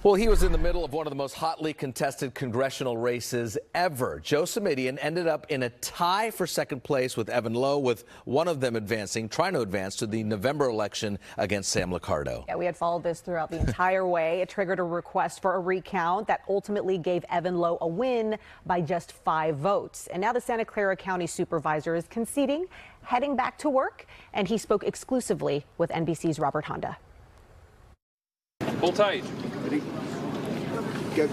Well, he was in the middle of one of the most hotly contested congressional races ever. Joe Simitian ended up in a tie for second place with Evan Lowe, with one of them trying to advance to the November election against Sam Liccardo. Yeah, we had followed this throughout the entire way. It triggered a request for a recount that ultimately gave Evan Lowe a win by just 5 votes. And now the Santa Clara County Supervisor is conceding, heading back to work, and he spoke exclusively with NBC's Robert Handa. Hold tight. Ready? Go.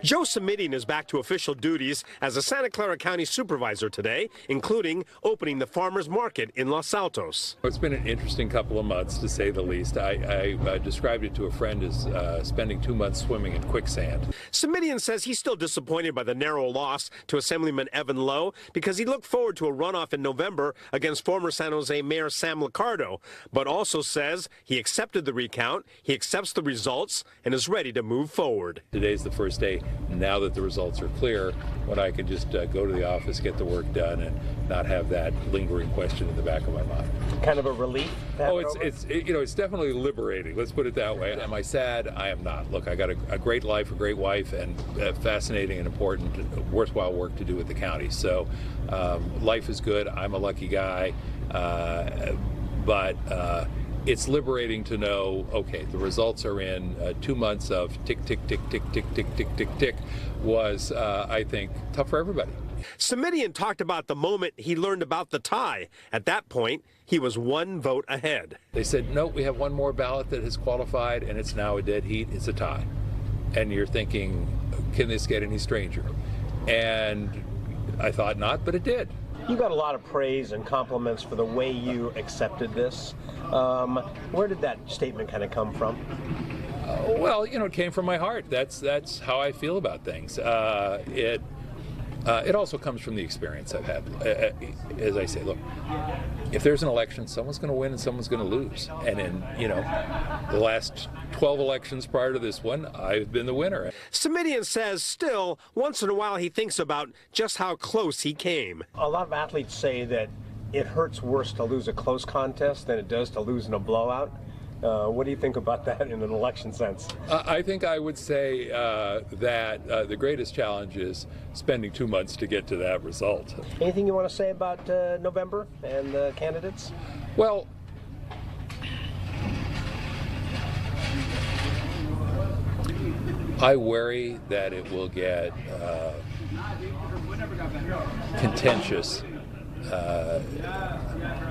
Joe Simitian is back to official duties as a Santa Clara County Supervisor today, including opening the farmers market in Los Altos. It's been an interesting couple of months, to say the least. I described it to a friend as spending 2 months swimming in quicksand. Simitian says he's still disappointed by the narrow loss to Assemblyman Evan Lowe because he looked forward to a runoff in November against former San Jose Mayor Sam Liccardo, but also says he accepted the recount, he accepts the results, and is ready to move forward. Today's the first day, now that the results are clear, when I can just go to the office, get the work done, and not have that lingering question in the back of my mind. Kind of a relief? Oh, it's definitely liberating. Let's put it that way. Am I sad? I am not. Look, I got a great life, a great wife, and fascinating and important, worthwhile work to do with the county. So life is good. I'm a lucky guy, but it's liberating to know, okay, the results are in. 2 months of tick, tick, tick, tick, tick, tick, tick, tick, tick was, I think, tough for everybody. Simitian talked about the moment he learned about the tie. At that point, he was 1 vote ahead. They said, no, we have one more ballot that has qualified, and it's now a dead heat. It's a tie. And you're thinking, can this get any stranger? And I thought not, but it did. You got a lot of praise and compliments for the way you accepted this. Where did that statement kind of come from? Well, it came from my heart. That's how I feel about things. It also comes from the experience I've had. As I say, look, if there's an election, someone's going to win and someone's going to lose. And in, the last 12 elections prior to this one, I've been the winner. Simitian says still, once in a while, he thinks about just how close he came. A lot of athletes say that it hurts worse to lose a close contest than it does to lose in a blowout. What do you think about that in an election sense? I think I would say that the greatest challenge is spending 2 months to get to that result. Anything you want to say about November and the candidates? Well, I worry that it will get contentious.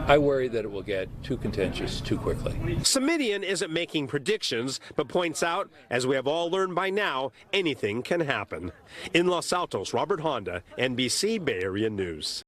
I worry that it will get too contentious too quickly. Simitian isn't making predictions, but points out, as we have all learned by now, anything can happen. In Los Altos, Robert Handa, NBC Bay Area News.